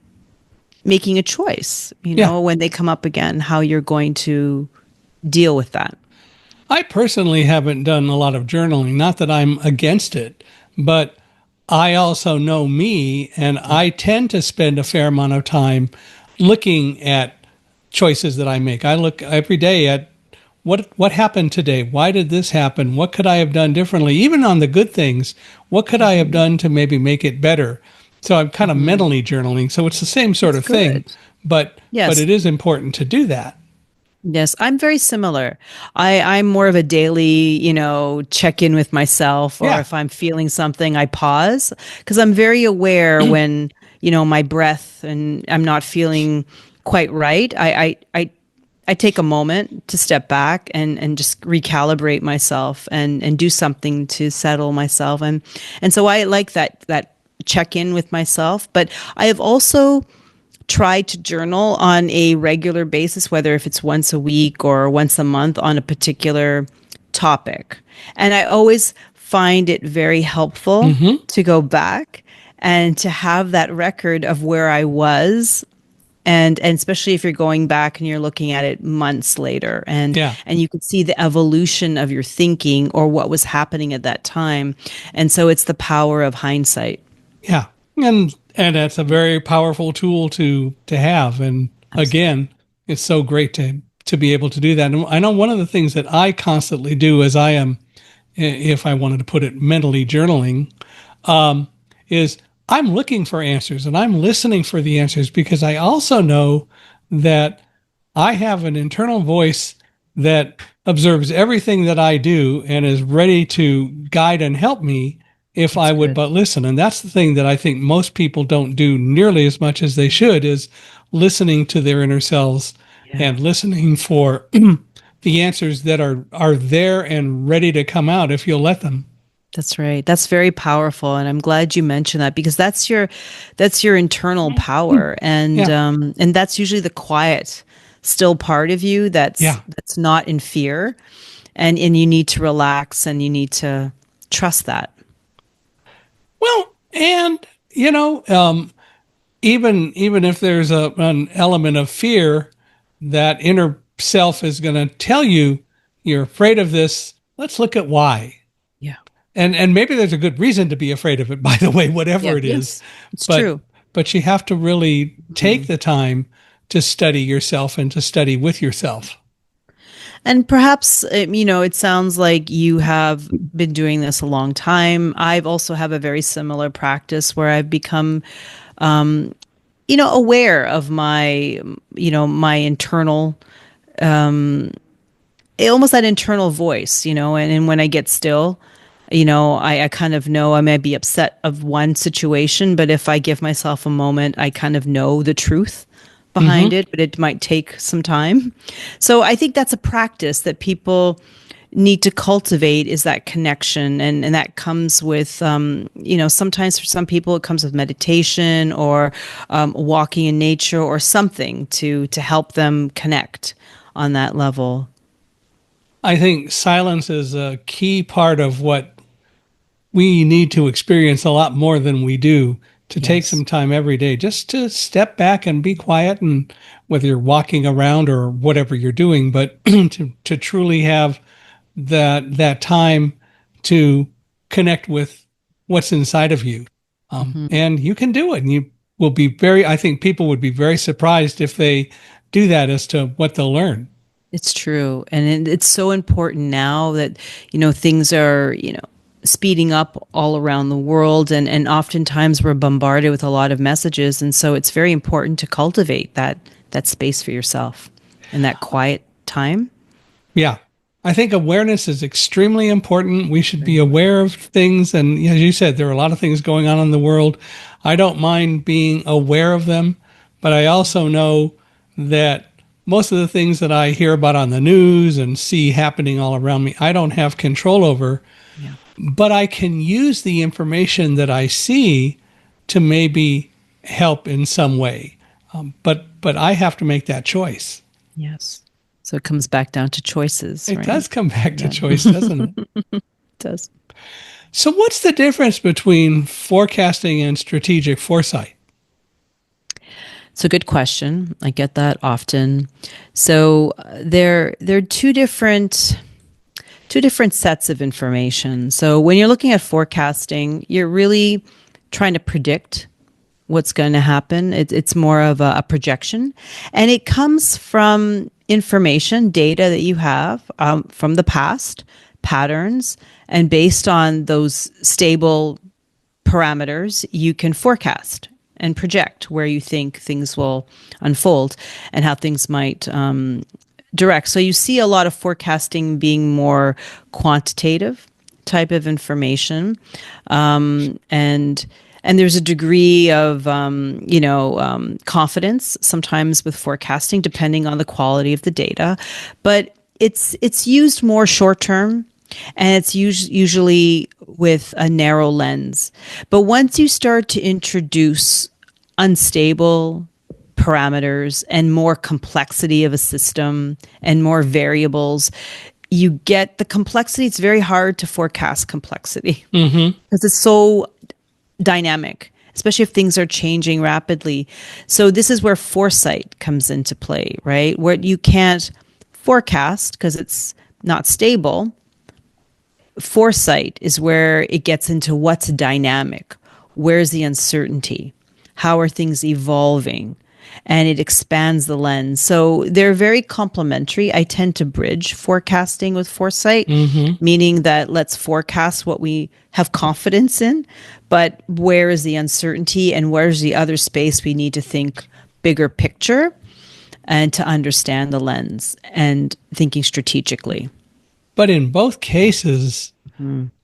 making a choice, when they come up again, how you're going to deal with that. I personally haven't done a lot of journaling, not that I'm against it, but I also know me, and I tend to spend a fair amount of time looking at choices that I make. I look every day at what happened today? Why did this happen? What could I have done differently? Even on the good things, what could I have done to maybe make it better? So I'm kind of mentally journaling. So it's the same sort of thing, but it is important to do that. Yes, I'm very similar. I'm more of a daily, check in with myself, or if I'm feeling something, I pause, because I'm very aware when, my breath and I'm not feeling quite right. I take a moment to step back and just recalibrate myself and do something to settle myself. And so I like that check in with myself, but I have also try to journal on a regular basis, whether if it's once a week or once a month on a particular topic. And I always find it very helpful to go back and to have that record of where I was. And especially if you're going back and you're looking at it months later, and you can see the evolution of your thinking or what was happening at that time. And so it's the power of hindsight. Yeah. And that's a very powerful tool to have. And again, it's so great to be able to do that. And I know one of the things that I constantly do as I am, if I wanted to put it, mentally journaling, is I'm looking for answers and I'm listening for the answers, because I also know that I have an internal voice that observes everything that I do and is ready to guide and help me if I would but listen. And that's the thing that I think most people don't do nearly as much as they should, is listening to their inner selves and listening for the answers that are there and ready to come out if you'll let them. That's right. That's very powerful. And I'm glad you mentioned that, because that's your internal power. And and that's usually the quiet, still part of you that's not in fear. And you need to relax and you need to trust that. Well, and even if there's an element of fear, that inner self is going to tell you you're afraid of this. Let's look at why. Yeah. And maybe there's a good reason to be afraid of it, by the way, whatever it is. It's true. but you have to really take the time to study yourself and to study with yourself. And perhaps, it sounds like you have been doing this a long time. I've also have a very similar practice where I've become, aware of my, my internal, almost that internal voice, and when I get still, I kind of know I may be upset of one situation, but if I give myself a moment, I kind of know the truth behind it, but it might take some time. So I think that's a practice that people need to cultivate, is that connection. And that comes with, sometimes for some people it comes with meditation or walking in nature or something to help them connect on that level. I think silence is a key part of what we need to experience a lot more than we do, to take some time every day just to step back and be quiet, and whether you're walking around or whatever you're doing, but to truly have that time to connect with what's inside of you. And you can do it. And you will be I think people would be very surprised if they do that as to what they'll learn. It's true. And it's so important now that, things are, speeding up all around the world. And oftentimes we're bombarded with a lot of messages. And so it's very important to cultivate that space for yourself and that quiet time. Yeah. I think awareness is extremely important. We should be aware of things. And as you said, there are a lot of things going on in the world. I don't mind being aware of them, but I also know that most of the things that I hear about on the news and see happening all around me, I don't have control over. Yeah. But I can use the information that I see to maybe help in some way. But I have to make that choice. Yes. So it comes back down to choices. It does come back to choice, doesn't it? It does. So what's the difference between forecasting and strategic foresight? It's a good question. I get that often. So they're two different sets of information. So when you're looking at forecasting, you're really trying to predict what's going to happen. It's more of a projection, and it comes from information, data that you have from the past, patterns, and based on those stable parameters, you can forecast and project where you think things will unfold and how things might direct. So you see a lot of forecasting being more quantitative type of information, and there's a degree of confidence sometimes with forecasting, depending on the quality of the data. But it's used more short term, and it's usually with a narrow lens. But once you start to introduce unstable parameters and more complexity of a system and more variables, you get the complexity. It's very hard to forecast complexity because it's so dynamic, especially if things are changing rapidly. So this is where foresight comes into play, right? Where you can't forecast because it's not stable. Foresight is where it gets into what's dynamic, where's the uncertainty, how are things evolving, and it expands the lens. So they're very complementary. I tend to bridge forecasting with foresight, meaning that let's forecast what we have confidence in, but where is the uncertainty and where's the other space we need to think bigger picture and to understand the lens and thinking strategically. But in both cases,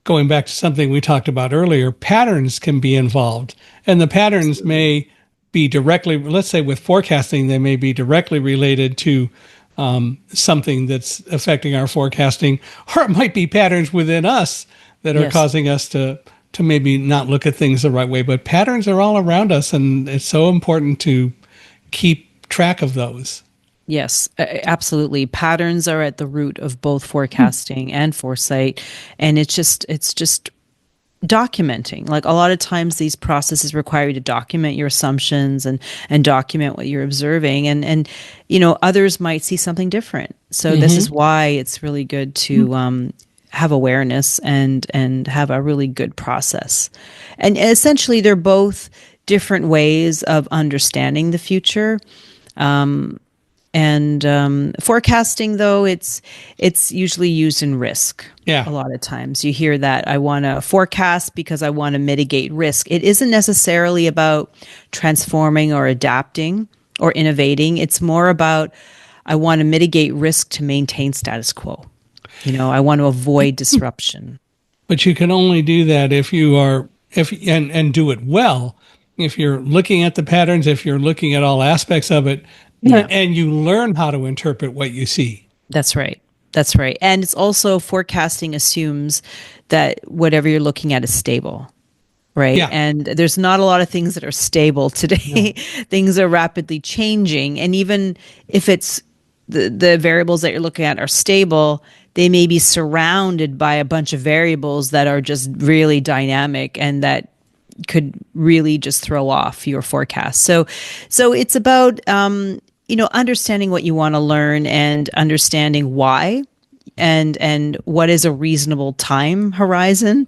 going back to something we talked about earlier, patterns can be involved. And the patterns may be directly, let's say with forecasting, they may be directly related to something that's affecting our forecasting, or it might be patterns within us that are causing us to maybe not look at things the right way. But patterns are all around us, and it's so important to keep track of those. Yes, absolutely. Patterns are at the root of both forecasting and foresight. And it's just documenting. Like a lot of times these processes require you to document your assumptions and document what you're observing. And others might see something different. So this is why it's really good to have awareness and have a really good process. And essentially they're both different ways of understanding the future. And forecasting, though, it's usually used in risk. Yeah. A lot of times you hear that I want to forecast because I want to mitigate risk. It isn't necessarily about transforming or adapting or innovating. It's more about I want to mitigate risk to maintain status quo. I want to avoid disruption. But you can only do that if you are and do it well. If you're looking at the patterns, if you're looking at all aspects of it, and you learn how to interpret what you see. That's right. That's right. And it's also forecasting assumes that whatever you're looking at is stable. Right. Yeah. And there's not a lot of things that are stable today. No. Things are rapidly changing. And even if it's the variables that you're looking at are stable, they may be surrounded by a bunch of variables that are just really dynamic and that could really just throw off your forecast. So it's about, understanding what you want to learn and understanding why and what is a reasonable time horizon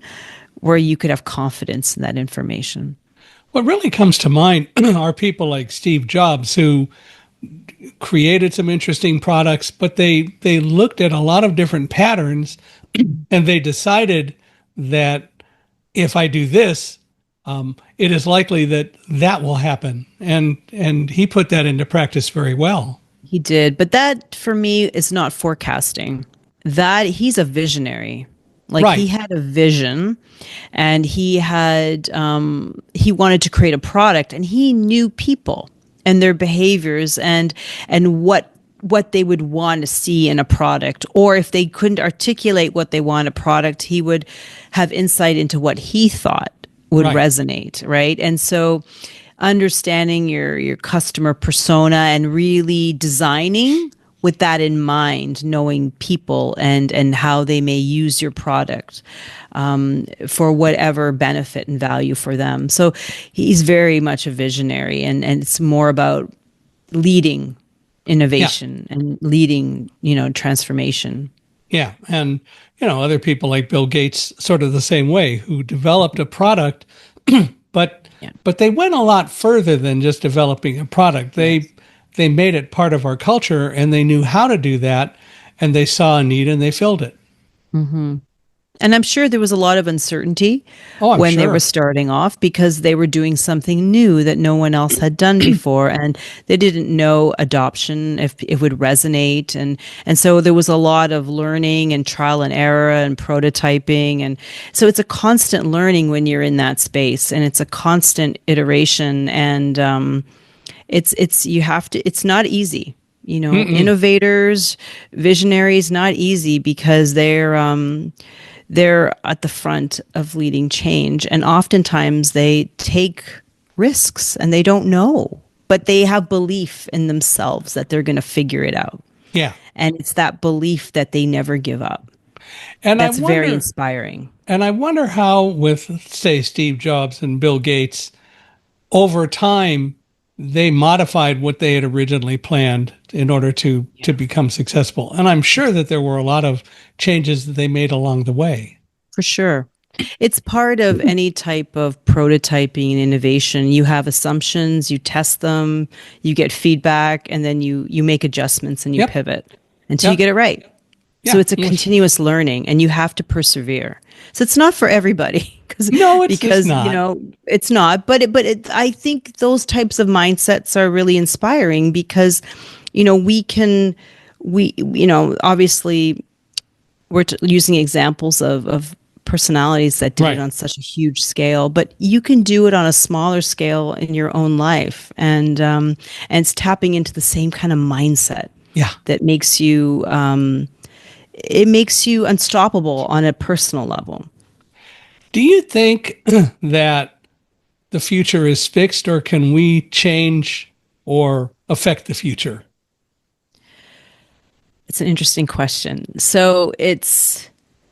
where you could have confidence in that information. What really comes to mind are people like Steve Jobs, who created some interesting products, but they looked at a lot of different patterns and they decided that if I do this, it is likely that will happen. And he put that into practice very well. He did. But that, for me, is not forecasting. That he's a visionary. Like, right. He had a vision and he wanted to create a product, and he knew people and their behaviors and what they would want to see in a product. Or if they couldn't articulate what they want in a product, he would have insight into what he thought would resonate, right? And so understanding your customer persona and really designing with that in mind, knowing people and how they may use your product for whatever benefit and value for them. So he's very much a visionary, and it's more about leading innovation and leading, transformation. Yeah. And, other people like Bill Gates, sort of the same way, who developed a product, but they went a lot further than just developing a product. They made it part of our culture, and they knew how to do that, and they saw a need and they filled it. Mm-hmm. And I'm sure there was a lot of uncertainty when they were starting off, because they were doing something new that no one else had done before, and they didn't know adoption, if it would resonate. And so there was a lot of learning and trial and error and prototyping. And so it's a constant learning when you're in that space, and it's a constant iteration. And it's not easy. Innovators, visionaries, not easy, because they're at the front of leading change. And oftentimes they take risks and they don't know, but they have belief in themselves that they're going to figure it out. Yeah. And it's that belief that they never give up. And that's very inspiring. And I wonder how, with, say, Steve Jobs and Bill Gates, over time, they modified what they had originally planned in order to become successful. And I'm sure that there were a lot of changes that they made along the way. For sure. It's part of any type of prototyping and innovation. You have assumptions, you test them, you get feedback, and then you make adjustments and you pivot until you get it right. Yeah. So it's a continuous learning, and you have to persevere. So it's not for everybody, because not. It's not. But I think those types of mindsets are really inspiring, because obviously we're using examples of personalities that did it on such a huge scale, but you can do it on a smaller scale in your own life, and it's tapping into the same kind of mindset that makes you. It makes you unstoppable on a personal level. Do you think that the future is fixed, or can we change or affect the future? It's an interesting question. So it's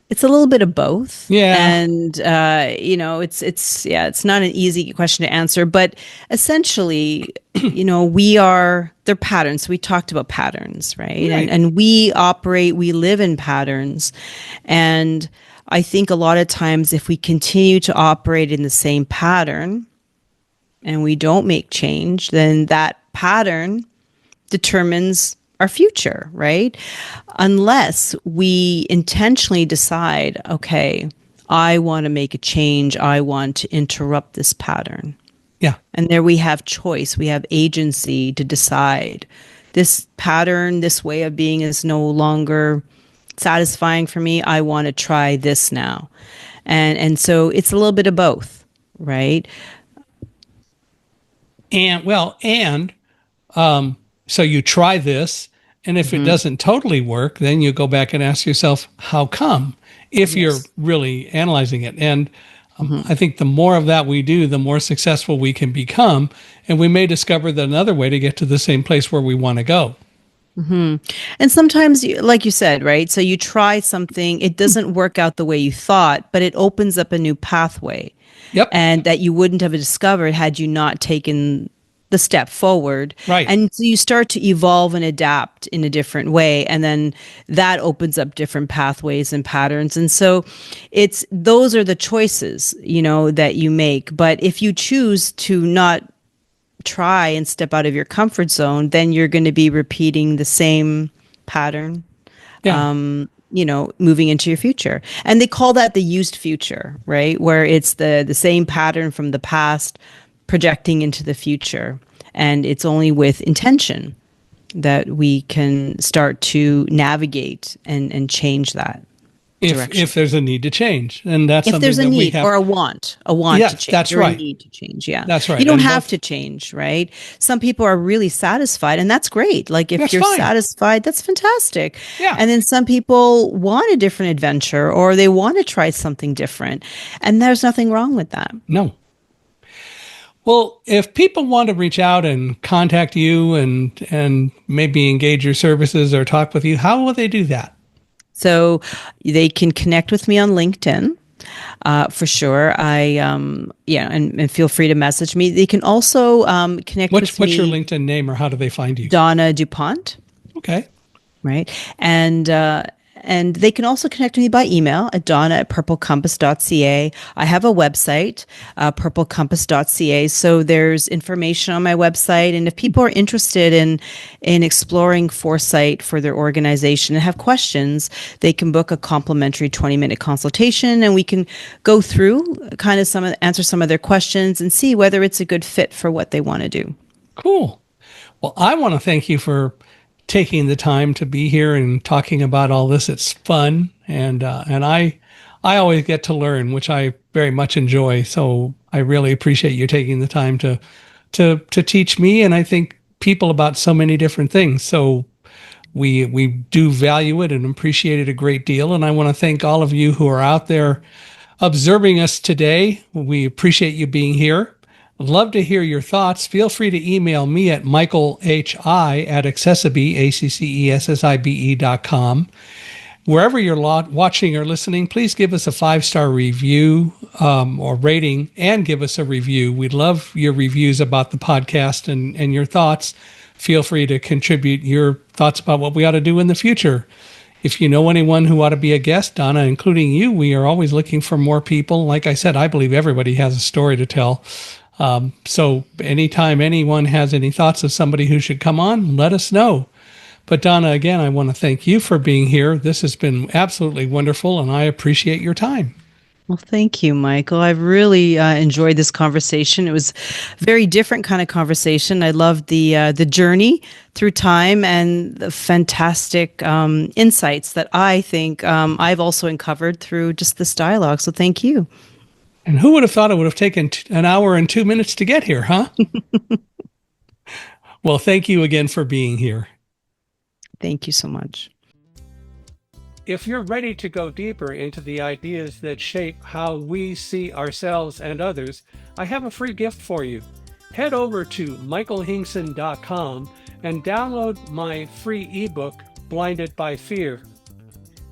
a little bit of both. Yeah. And, it's not an easy question to answer, but essentially, they're patterns. We talked about patterns, right? And we live in patterns. And I think a lot of times, if we continue to operate in the same pattern, and we don't make change, then that pattern determines our future, right? Unless we intentionally decide, okay, I want to make a change. I want to interrupt this pattern. Yeah. And there we have choice. We have agency to decide this pattern, this way of being is no longer satisfying for me. I want to try this now. And so it's a little bit of both, right? So you try this, and if it doesn't totally work, then you go back and ask yourself, how come? If you're really analyzing it. And I think the more of that we do, the more successful we can become. And we may discover that another way to get to the same place where we want to go. And sometimes, like you said, right? So you try something, it doesn't work out the way you thought, but it opens up a new pathway. Yep. And that you wouldn't have discovered had you not taken the step forward. Right. And so you start to evolve and adapt in a different way. And then that opens up different pathways and patterns. And so those are the choices, that you make. But if you choose to not try and step out of your comfort zone, then you're going to be repeating the same pattern. Yeah. Moving into your future. And they call that the used future, right? Where it's the same pattern from the past projecting into the future. And it's only with intention that we can start to navigate and change that direction. If there's a need to change. And that's If something there's a that we need have. or a want Yes, to change. that's or right. a need to change. Yeah. That's right. You don't And have to change, right? Some people are really satisfied, and that's great. Like if That's you're fine. satisfied, that's fantastic. Yeah. And then some people want a different adventure, or they want to try something different. And there's nothing wrong with that. No. Well, if people want to reach out and contact you and maybe engage your services or talk with you, how will they do that? So they can connect with me on LinkedIn. For sure. And feel free to message me. They can also connect with me. What's your LinkedIn name, or how do they find you? Donna Dupont. Okay. Right. And they can also connect with me by email at donna@purplecompass.ca. I have a website, purplecompass.ca. So there's information on my website. And if people are interested in exploring Foresight for their organization and have questions, they can book a complimentary 20-minute consultation, and we can go through kind of answer some of their questions and see whether it's a good fit for what they want to do. Cool. Well, I want to thank you for taking the time to be here and talking about all this. It's fun, and I always get to learn, which I very much enjoy. So I really appreciate you taking the time to teach me, and I think people, about so many different things. So we do value it and appreciate it a great deal. And I want to thank all of you who are out there observing us today. We appreciate you being here. I'd love to hear your thoughts. Feel free to email me at michaelhi@accessibe.com. Wherever you're watching or listening, please give us a 5-star review or rating, and give us a review. We'd love your reviews about the podcast and your thoughts. Feel free to contribute your thoughts about what we ought to do in the future. If you know anyone who ought to be a guest, Donna, including you, we are always looking for more people. Like I said, I believe everybody has a story to tell. So anytime anyone has any thoughts of somebody who should come on, let us know. But Donna, again, I want to thank you for being here. This has been absolutely wonderful, and I appreciate your time. Well, thank you, Michael. I've really enjoyed this conversation. It was a very different kind of conversation. I loved the journey through time and the fantastic insights that I think I've also uncovered through just this dialogue. So thank you. And who would have thought it would have taken an hour and 2 minutes to get here, huh? Well, thank you again for being here. Thank you so much. If you're ready to go deeper into the ideas that shape how we see ourselves and others, I have a free gift for you. Head over to michaelhingson.com and download my free ebook, Blinded by Fear.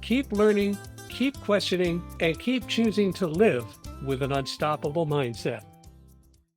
Keep learning, keep questioning, and keep choosing to live with an unstoppable mindset.